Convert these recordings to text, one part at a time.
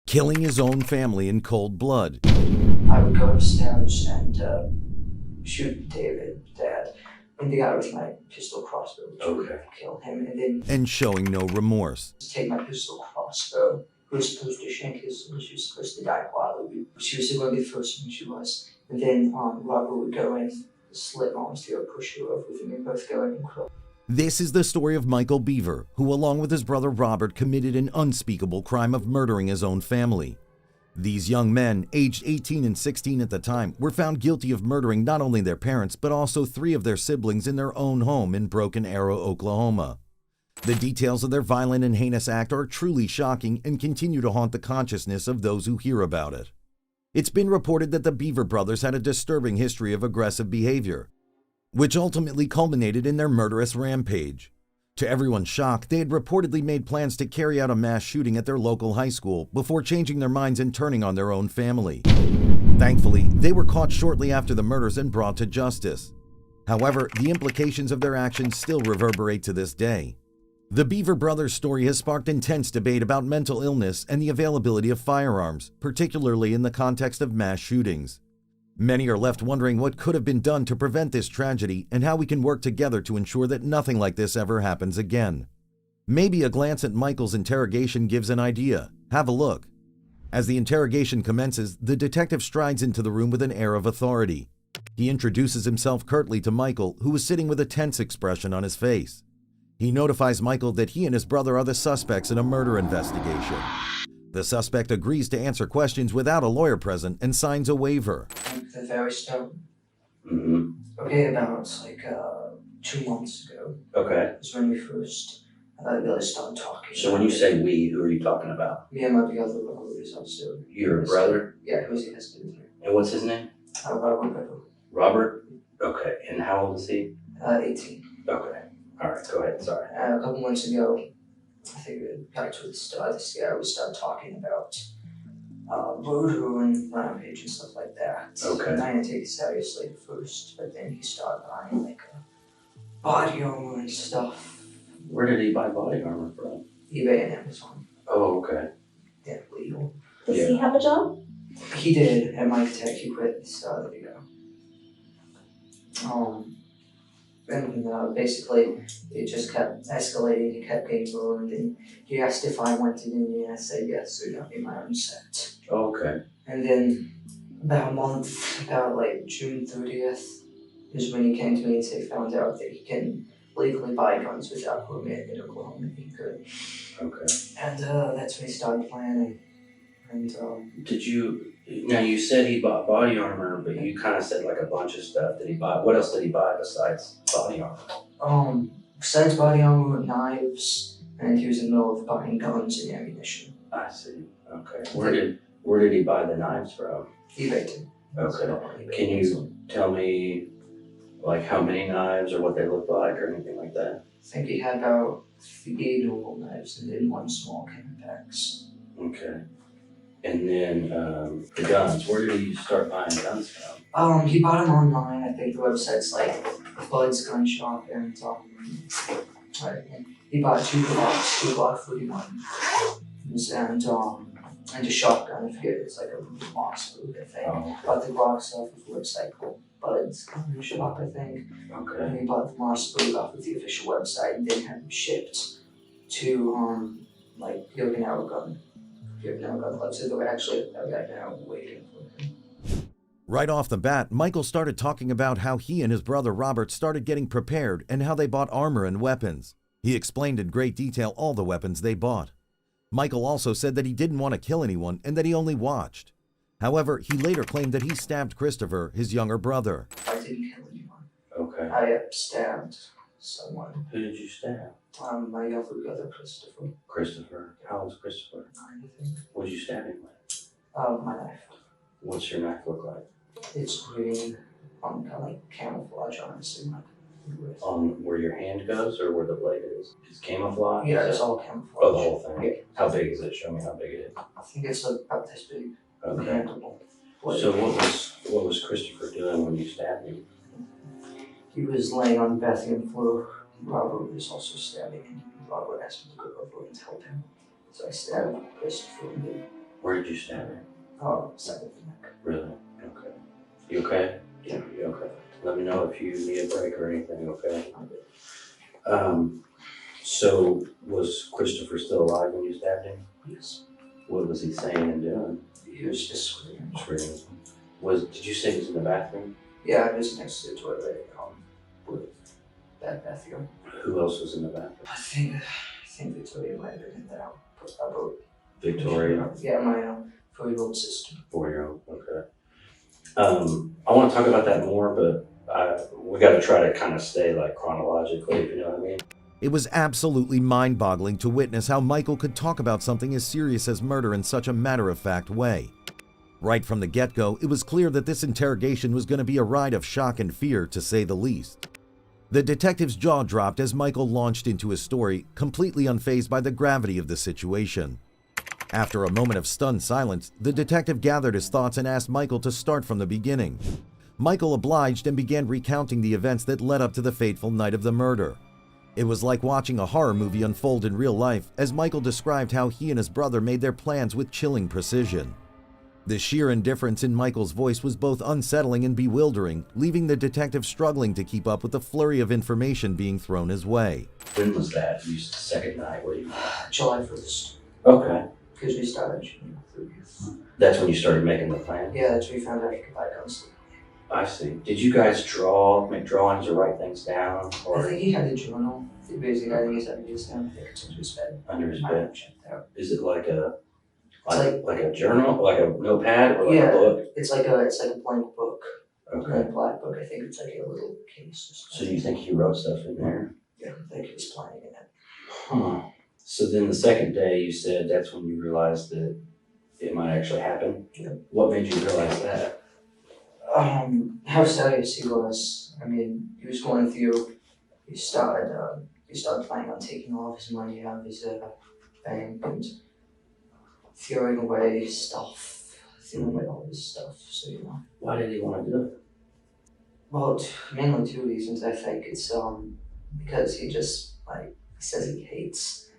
killing his own family in cold blood. I would go upstairs and shoot David, Dad, and the guy with my pistol crossbow, which would kill him, and showing no remorse. Take my pistol crossbow. Who was supposed to shank his, she was supposed to die quietly. She was going to be the first one, she was. And then Robert would go in, slit Mom's throat, push her over with him, and both go in and cry. This is the story of Michael Beaver, who along with his brother Robert committed an unspeakable crime of murdering his own family. These young men, aged 18 and 16 at the time, were found guilty of murdering not only their parents, but also 3 of their siblings in their own home in Broken Arrow, Oklahoma. The details of their violent and heinous act are truly shocking and continue to haunt the consciousness of those who hear about it. It's been reported that the Beaver brothers had a disturbing history of aggressive behavior, which ultimately culminated in their murderous rampage. To everyone's shock, they had reportedly made plans to carry out a mass shooting at their local high school before changing their minds and turning on their own family. Thankfully, they were caught shortly after the murders and brought to justice. However, the implications of their actions still reverberate to this day. The Beaver brothers' story has sparked intense debate about mental illness and the availability of firearms, particularly in the context of mass shootings. Many are left wondering what could have been done to prevent this tragedy and how we can work together to ensure that nothing like this ever happens again. Maybe a glance at Michael's interrogation gives an idea. Have a look. As the interrogation commences, the detective strides into the room with an air of authority. He introduces himself curtly to Michael, who is sitting with a tense expression on his face. He notifies Michael that he and his brother are the suspects in a murder investigation. The suspect agrees to answer questions without a lawyer present and signs a waiver. The very stone. Okay, about like 2 months ago. Okay. Is when we first really started talking. So when you say we, who are you talking about? Me and my other brother is also. Your brother? Yeah, who's he has been here. And what's his name? Robert. Robert? Okay. And how old is he? 18. Okay. All right, go ahead, sorry. A couple months ago, I think we got to this guy, we started talking about murder and rampage and stuff like that. Okay. And I didn't take it seriously at first, but then he started buying like body armor and stuff. Where did he buy body armor from? eBay and Amazon. Oh, okay. Yeah, legal. Does he have a job? He did at Mike Tech. He quit at the start of the year. And basically, it just kept escalating. He kept getting ruined, and he asked if I wanted it, and I said yes, so he got me my own set. Okay. And then about a month, about like June 30th, is when he came to me and he found out that he can legally buy guns without permit in Oklahoma. He could. Okay. And that's when he started planning. And Did you, now you said he bought body armor, but you kind of said like a bunch of stuff that he bought. What else did he buy besides body armor? Besides body armor, knives, and he was in the middle of buying guns and ammunition. I see. Okay. Where did he buy the knives from? eBay too. Okay. Can you tell me like how many knives or what they look like or anything like that? I think he had about 3 normal knives and then 1 small Camepax. Okay. And then the guns, where did he start buying guns from? He bought them online. I think the website's like Bud's Gun Shop, and he bought 2 Glock 41s, and a shotgun. I forget, it's like a Mossberg, I think. Oh. Bought the Glock stuff with a website called Bud's Gun Shop, I think. Okay. And he bought the Mossberg off of the official website, and then had them shipped to like Yogan Hour Gun. So they're actually right now waiting for him. Right off the bat, Michael started talking about how he and his brother Robert started getting prepared and how they bought armor and weapons. He explained in great detail all the weapons they bought. Michael also said that he didn't want to kill anyone and that he only watched. However, he later claimed that he stabbed Christopher, his younger brother. I didn't kill anyone. Okay. I stabbed someone. Who did you stab? My younger brother, Christopher. Christopher. How old is Christopher? 9, I think. What did you stab him with? My knife. What's your knife look like? It's green, kind of like camouflage, honestly. On where your hand goes or where the blade is? It's camouflage? Yeah, it's all camouflage. Oh, the whole thing? Yeah. How big is it? Show me how big it is. I think it's about this big. Okay. Handleable. So what was Christopher doing when you stabbed him? He was laying on the bathroom floor. Robert was also stabbing him. Robert asked me to go over and help him. So I stabbed Christopher and then Where did you stab her? Oh, side of the neck. Really? Okay. You okay? Yeah. You okay? Let me know if you need a break or anything, okay? I'm good. So was Christopher still alive when you stabbed him? Yes. What was he saying and doing? He was just screaming. Screaming. Did you say he was in the bathroom? Yeah, I was next to the toilet, with that bathroom. Who else was in the bathroom? I think Victoria might have been in there. About Victoria? Yeah, my 4-year-old sister. 4-year-old, okay. I want to talk about that more, but we got to try to kind of stay like chronologically, if you know what I mean. It was absolutely mind-boggling to witness how Michael could talk about something as serious as murder in such a matter-of-fact way. Right from the get-go, it was clear that this interrogation was going to be a ride of shock and fear, to say the least. The detective's jaw dropped as Michael launched into his story, completely unfazed by the gravity of the situation. After a moment of stunned silence, the detective gathered his thoughts and asked Michael to start from the beginning. Michael obliged and began recounting the events that led up to the fateful night of the murder. It was like watching a horror movie unfold in real life, as Michael described how he and his brother made their plans with chilling precision. The sheer indifference in Michael's voice was both unsettling and bewildering, leaving the detective struggling to keep up with the flurry of information being thrown his way. When was that? The second night? Where you? July 1st. Okay. Because we started shooting 30th. That's when you started making the plan? Yeah, that's when we found out he could buy guns. I see. Did you guys make drawings or write things down? Or I think he had a journal. Basically, I think he's had his down. I think it's under his bed. Under his I bed? haven't checked out. Is it like a It's a journal, like a notepad, or like Yeah. a book? It's like a blank book. Okay. Blank black book. I think it's like a little case or So something. you think he wrote stuff in there? Yeah, I think he was planning it. Huh. So then the second day you said that's when you realized that it might actually happen? Yeah. What made you realize that? How serious he was. I mean, he was going through. He started planning on taking all of his money out of his bank and throwing away all his stuff. So Why did he want to do it? Well, mainly 2 reasons. I think it's because he just he says he hates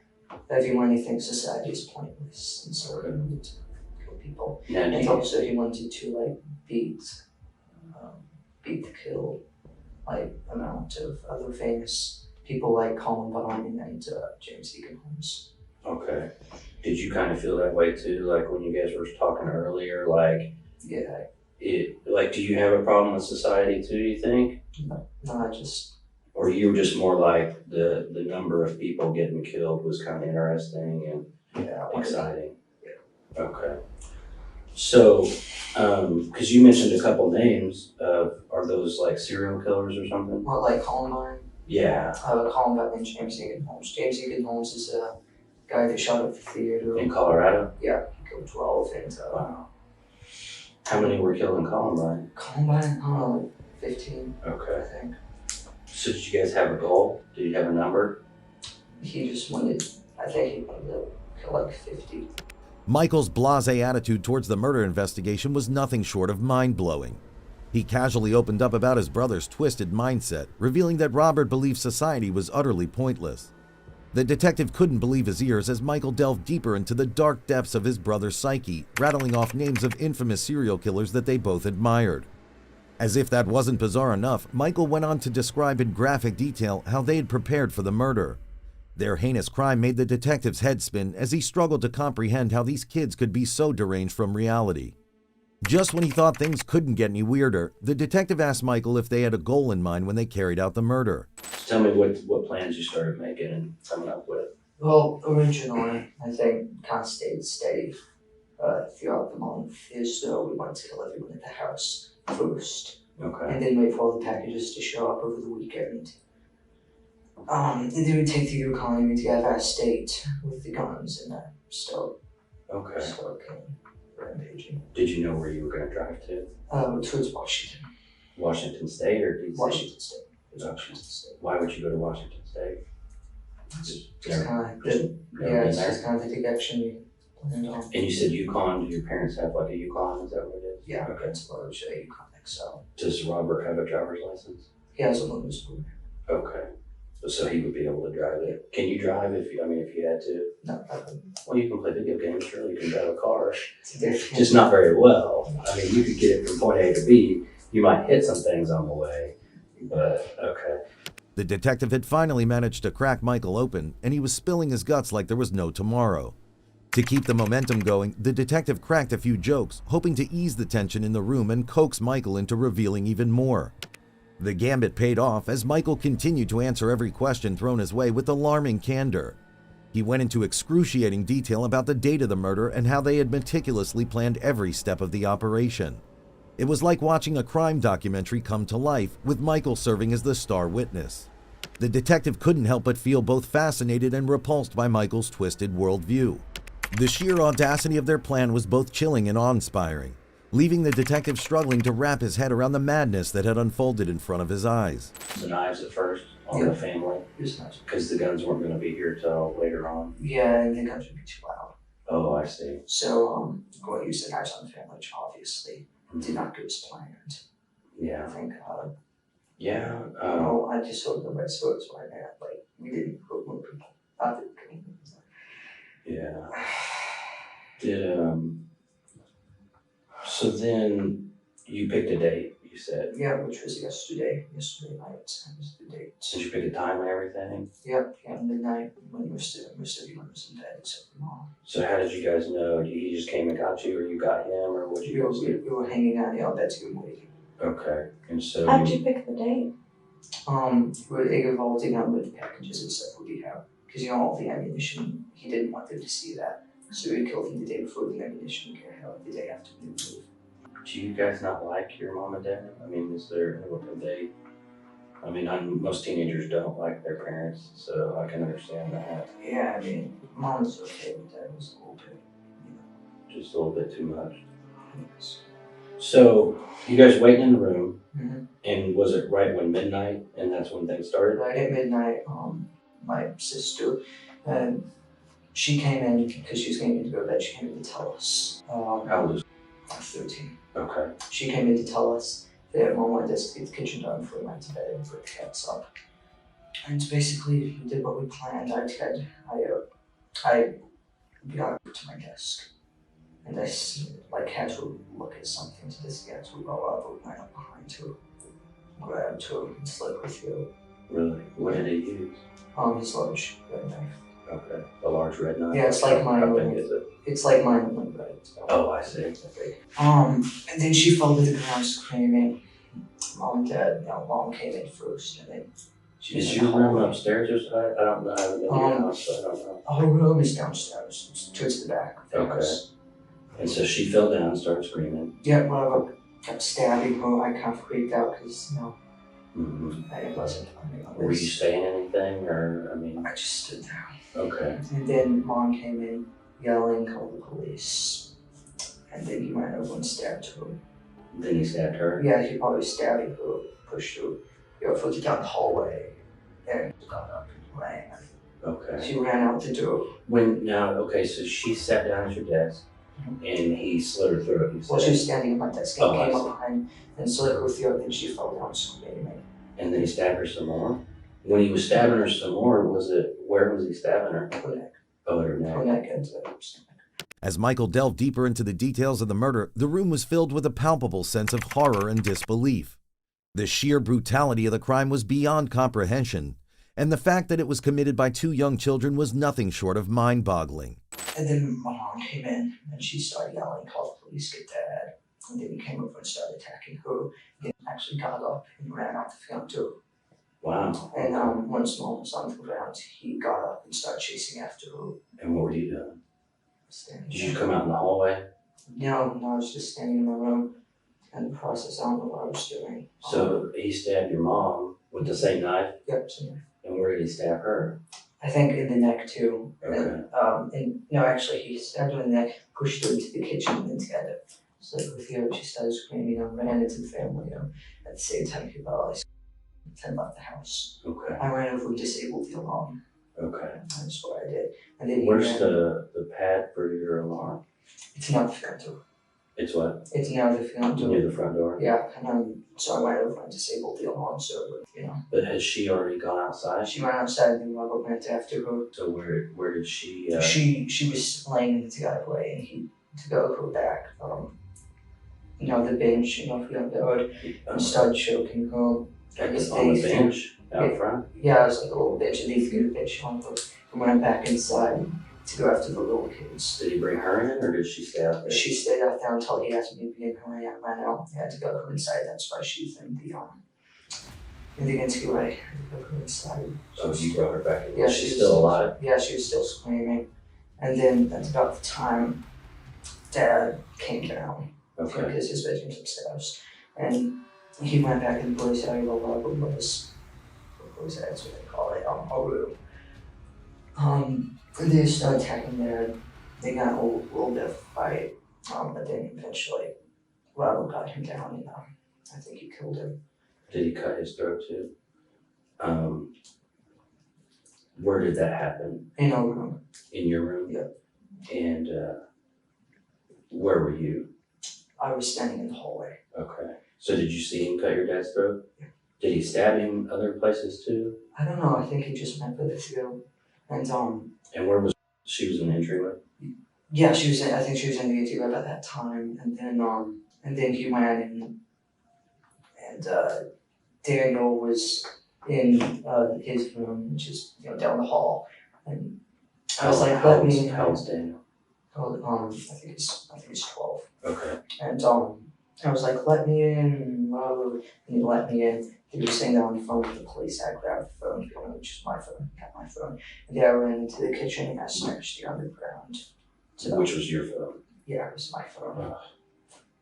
everyone. He thinks society is pointless, and so he wanted to kill people. Now, And also he wanted to beat the kill amount of other famous people like Columbine and James Deacon Holmes. okay. Did you kind of feel that way too? Like when you guys were talking earlier, Yeah. do you have a problem with society too, you think? No, I just. Or you were just more like the number of people getting killed was kind of interesting and exciting? Yeah. Okay. So, because you mentioned a couple names, are those like serial killers or something? What, like Columbine? Yeah. Columbine and James Deacon Holmes. James Deacon Holmes is a guy that shot up the theater. In Colorado? Yeah, he killed 12 and Wow. How many were killed in Columbine? Columbine, I don't know, 15, Okay. I think. So did you guys have a goal? Did you have a number? He just wanted, I think he wanted to kill 50. Michael's blasé attitude towards the murder investigation was nothing short of mind-blowing. He casually opened up about his brother's twisted mindset, revealing that Robert believed society was utterly pointless. The detective couldn't believe his ears as Michael delved deeper into the dark depths of his brother's psyche, rattling off names of infamous serial killers that they both admired. As if that wasn't bizarre enough, Michael went on to describe in graphic detail how they had prepared for the murder. Their heinous crime made the detective's head spin as he struggled to comprehend how these kids could be so deranged from reality. Just when he thought things couldn't get any weirder, the detective asked Michael if they had a goal in mind when they carried out the murder. Tell me what plans you started making and coming up with. Well, originally, I think kind of stayed steady throughout the month. So we wanted to kill everyone at the house first, Okay. and then wait for all the packages to show up over the weekend. And then we take the Yukon and we get out of state with the guns and start Okay. killing, rampaging. Did you know where you were going to drive to? Towards Washington. Washington State or DC? Washington State. Washington State. Why would you go to Washington State? Just Never- kind of never been it's there? just kind of the direction we planned on. And you said Yukon. Do your parents have like a Yukon? Is that what it is? Yeah, Okay. that's large Yukon XL. Does Robert have a driver's license? He has a motor's board. Okay. So he would be able to drive it. Can you drive if you, I mean, if you had to? No, I couldn't. Well, you can play video games, sure, you can drive a car. It's different. Just not very well. I mean, you could get it from point A to B. You might hit some things on the way, but okay. The detective had finally managed to crack Michael open, and he was spilling his guts like there was no tomorrow. To keep the momentum going, the detective cracked a few jokes, hoping to ease the tension in the room and coax Michael into revealing even more. The gambit paid off as Michael continued to answer every question thrown his way with alarming candor. He went into excruciating detail about the date of the murder and how they had meticulously planned every step of the operation. It was like watching a crime documentary come to life, with Michael serving as the star witness. The detective couldn't help but feel both fascinated and repulsed by Michael's twisted worldview. The sheer audacity of their plan was both chilling and awe-inspiring, leaving the detective struggling to wrap his head around the madness that had unfolded in front of his eyes. The knives at first on the family, because the guns weren't going to be here till later on. Yeah, and the guns would be too loud. Oh, I see. So, going to use the knives on the family, which obviously did not go as planned. Yeah. Thank God. Yeah. I just hope the red swords were there. Like, we didn't put more people. Not that yeah. So then you picked a date, you said. Yeah, which was yesterday night. That was the date. Did you pick a time and everything? Yep, yeah, midnight when most everyone was in bed except for Mom. So how did you guys know? He just came and got you, or you got him, or what you guys do? We were hanging out in the bedroom waiting. Okay, and so How'd you pick the date? We're evolving on with the packages and stuff we have. Because, all the ammunition, he didn't want them to see that. So we killed him the day before the ammunition came out, the day after we moved. Do you guys not like your mom and dad? I mean, what can they? I mean, most teenagers don't like their parents, so I can understand that. Yeah, I mean, Mom was okay, but Dad was a little bit, Just a little bit too much. Yes. So, you guys waiting in the room, Mm-hmm. and was it right when midnight, and that's when things started? Right at midnight, my sister, she came in because she was getting to go to bed. She came in to tell us. How old is 13. Okay. She came in to tell us that Mom wanted us to get the kitchen done before we went to bed and put the cats up. And basically, we did what we planned. I got up to my desk, and I had to look at something to this get to go up, but went up behind her, grabbed her, and slit her throat. Really? What did he use? His large red knife. Okay. A large red knife? Yeah, it's like mine. How big is it? It's like mine, only red. Oh, I see. And then she fell to the ground screaming. Mom and Dad, Mom came in first, and then Is your room upstairs or something? I don't know. I haven't been to your house, so I don't know. Our room is downstairs. It's towards the back of the house. And so she fell down and started screaming. Yeah, well, I kept stabbing her. I kind of freaked out because, Mm-hmm. I wasn't planning on Were you this. saying anything, or, I mean? I just stood there. Okay. And then Mom came in, yelling, called the police. And then he went over and stabbed her. Then he stabbed her? Yeah, he probably stabbing her, pushed her, further down the hallway, and got up and ran. Okay. She ran out the door. So she sat down at your desk, and he slit her throat, you said? Well, she was standing at my desk and Oh, I came see. up behind and slit her throat, and she fell down screaming. And then he stabbed her some more? When he was stabbing her some more, where was he stabbing her? Her neck. Oh, at her neck. Her neck and her stomach. As Michael delved deeper into the details of the murder, the room was filled with a palpable sense of horror and disbelief. The sheer brutality of the crime was beyond comprehension, and the fact that it was committed by two young children was nothing short of mind-boggling. And then my mom came in and she started yelling, call the police, get Dad. And then he came over and started attacking her. He actually got up and ran out the front door. Wow. And once Mom was on the ground, he got up and started chasing after her. And what were you doing? Standing Did you there. come out in the hallway? No, I was just standing in my room. And the process, I don't know what I was doing. So he stabbed your mom with the same knife? Yep, so And where did he stab her? I think in the neck too. Okay. And no, actually, he stabbed her in the neck, pushed her into the kitchen, and then together. So with her, she started screaming and ran into the family room. At the same time, he realized and left the house. Okay. I ran over and disabled the alarm. Okay. That's what I did. And then he Where's ran. the pad for your alarm? It's not the front door. It's what? It's near the front door. Near the front door? Yeah, and so I went over and disabled the alarm, so, you know. But has she already gone outside? She went outside and then Robert went after her. So where did she? She was laying in the driveway and he to go her back. You know, the bench, you know, if you don't know it, and started choking her. That was on the bench out front? Yeah, it was like a little bench, and they threw the bench on her and went back inside to go after the little kids. Did he bring her in or did she stay out there? She stayed out there until he asked me to be in her and ran out. He had to go her inside. That's why she's in the entryway. I had to go her inside. So you brought her back in? Yeah, she's still alive? Yeah, she was still screaming. And then that's about the time Dad came down. Okay. Because his bedroom's upstairs. And he went back in the police area where Robert was. That's what they call it, a room. And they started attacking Dad. They got a little bit of a fight. But then eventually Robert got him down and I think he killed him. Did he cut his throat too? Where did that happen? In our room. In your room? Yeah. And where were you? I was standing in the hallway. Okay. So did you see him cut your dad's throat? Yeah. Did he stab him other places too? I don't know, I think he just went for the throat. And where was she? Was in the entryway? Yeah, she was I think she was in the entryway at that time. And then he went in and Daniel was in his room, which is, you know, down the hall. And I was like, let me. How old's Daniel? I think he's 12. Okay. And I was like, let me in, and he let me in. He was sitting there on the phone with the police. I grabbed the phone, which is my phone, got my phone. And then I ran into the kitchen and I smashed it on the ground. So, which was your phone? Yeah, it was my phone.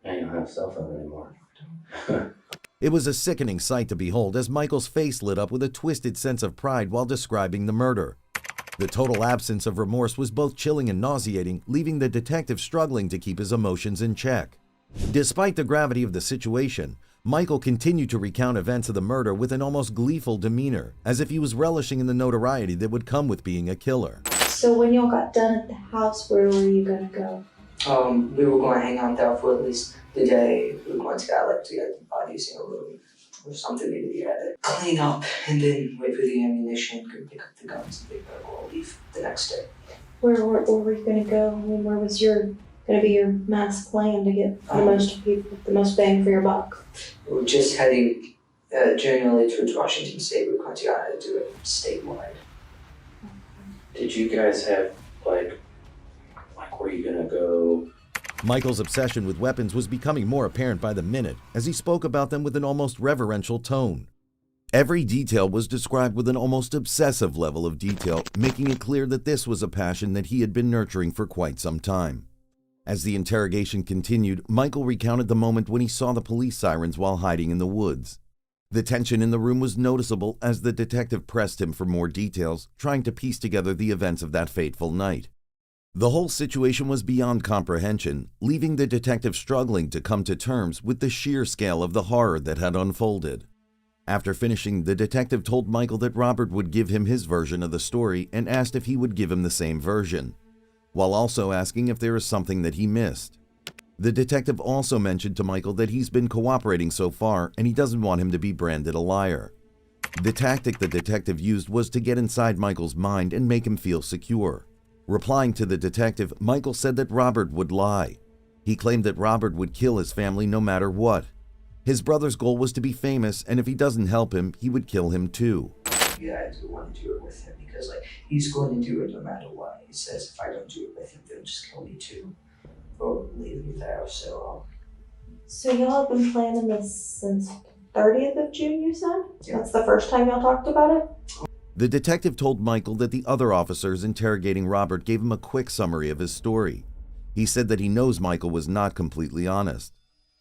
Now you don't have a cell phone anymore. It was a sickening sight to behold as Michael's face lit up with a twisted sense of pride while describing the murder. The total absence of remorse was both chilling and nauseating, leaving the detective struggling to keep his emotions in check. Despite the gravity of the situation, Michael continued to recount events of the murder with an almost gleeful demeanor, as if he was relishing in the notoriety that would come with being a killer. So when y'all got done at the house, where were you gonna go? We were going to hang out there for at least the day. We were going to get the bodies in a room or something, maybe the attic. Clean up and then wait for the ammunition, go pick up the guns, and they better go leave the next day. Where were you gonna go? I mean, where was gonna be your mass plan to get the most people, the most bang for your buck? We were just heading generally towards Washington State. We were going to do it statewide. Did you guys have like where are you gonna go? Michael's obsession with weapons was becoming more apparent by the minute as he spoke about them with an almost reverential tone. Every detail was described with an almost obsessive level of detail, making it clear that this was a passion that he had been nurturing for quite some time. As the interrogation continued, Michael recounted the moment when he saw the police sirens while hiding in the woods. The tension in the room was noticeable as the detective pressed him for more details, trying to piece together the events of that fateful night. The whole situation was beyond comprehension, leaving the detective struggling to come to terms with the sheer scale of the horror that had unfolded. After finishing, the detective told Michael that Robert would give him his version of the story and asked if he would give him the same version, while also asking if there is something that he missed. The detective also mentioned to Michael that he's been cooperating so far and he doesn't want him to be branded a liar. The tactic the detective used was to get inside Michael's mind and make him feel secure. Replying to the detective, Michael said that Robert would lie. He claimed that Robert would kill his family no matter what. His brother's goal was to be famous, and if he doesn't help him, he would kill him too. Yeah, I do want to do it with him because he's going to do it no matter what. He says if I don't do it with him, they'll just kill me too. Or leave me there, so y'all have been planning this since 30th of June, you said? Yeah. That's the first time y'all talked about it? The detective told Michael that the other officers interrogating Robert gave him a quick summary of his story. He said that he knows Michael was not completely honest.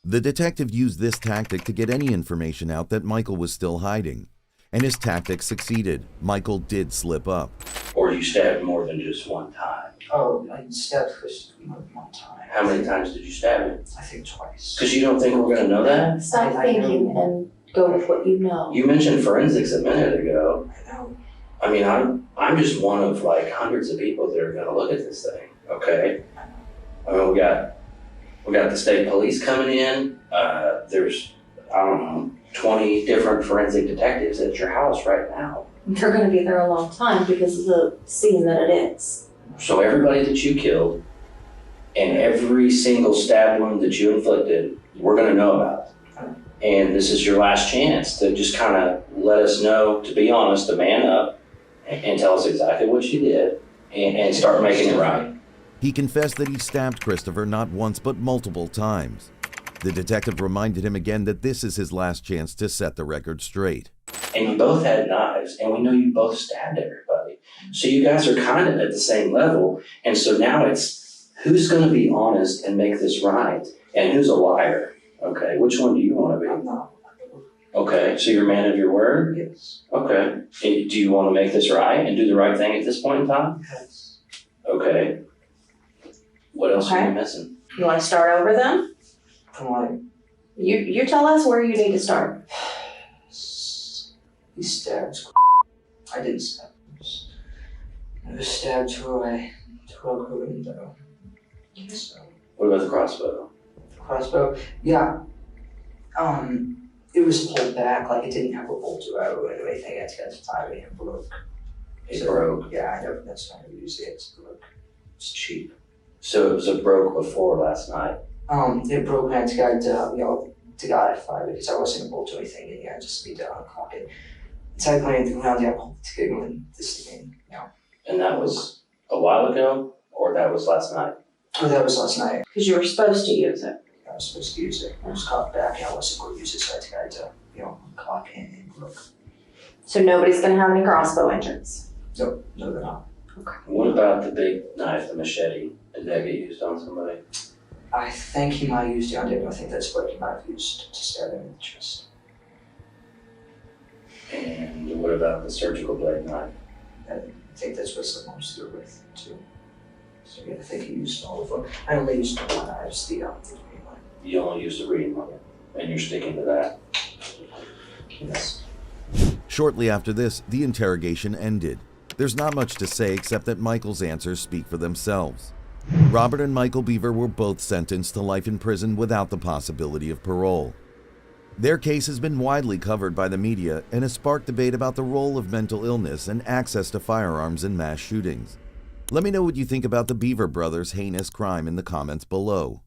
The detective used this tactic to get any information out that Michael was still hiding. And his tactic succeeded. Michael did slip up. Or you stabbed more than just one time? Oh, I stabbed Chris more than one time. How many times did you stab him? I think twice. Because you don't think we're gonna know that? Stop I thinking know. and go with what you know. You mentioned forensics a minute ago. I know. I mean, I'm just one of hundreds of people that are gonna look at this thing, okay? I mean, we got We got the state police coming in. There's, I don't know, 20 different forensic detectives at your house right now. They're gonna be there a long time because of the scene that it is. So everybody that you killed and every single stab wound that you inflicted, we're gonna know about. And this is your last chance to just kind of let us know, to be honest, to man up and tell us exactly what you did and start making it right. He confessed that he stabbed Christopher not once but multiple times. The detective reminded him again that this is his last chance to set the record straight. And you both had knives, and we know you both stabbed everybody. So you guys are kind of at the same level. And so now it's who's going to be honest and make this right, and who's a liar. Okay, which one do you want to be? I'm not. Okay, so you're a man of your word? Yes. Okay. And do you want to make this right and do the right thing at this point in time? Yes. Okay. What else are Okay. you missing? You wanna start over then? I'm like, You tell us where you need to start. he stabbed. I didn't stab him. I was stabbed through a window. So, What about the crossbow? the crossbow, yeah. It was pulled back, like it didn't have a bolt or arrow or anything. I had to get it tied and it broke. It broke. Yeah, I never. That's why I use it. It broke. It's cheap. So it was a broke before last night. It broke and I had to go to godify because I wasn't able to do anything in here. I just need to unclock it. So I played around the apple to go in this again. Yeah. And that was a while ago, or that was last night? Oh, that was last night. Cause you were supposed to use it. I was supposed to use it. I was caught back and I wasn't going to use it, so I had to unclock it and look. So nobody's gonna have any crossbow injuries. No, they're not. What about the big knife, the machete? Did that get used on somebody? I think he might have used it on David. I think that's what he might have used to stab him in the chest. And what about the surgical blade knife? I think that's what someone's through with too. So yeah, I think he used all of them. I only used one knives, the green one. You only used the reading one, and you're sticking to that. Yes. Shortly after this, the interrogation ended. There's not much to say except that Michael's answers speak for themselves. Robert and Michael Beaver were both sentenced to life in prison without the possibility of parole. Their case has been widely covered by the media and has sparked debate about the role of mental illness and access to firearms in mass shootings. Let me know what you think about the Beaver brothers' heinous crime in the comments below.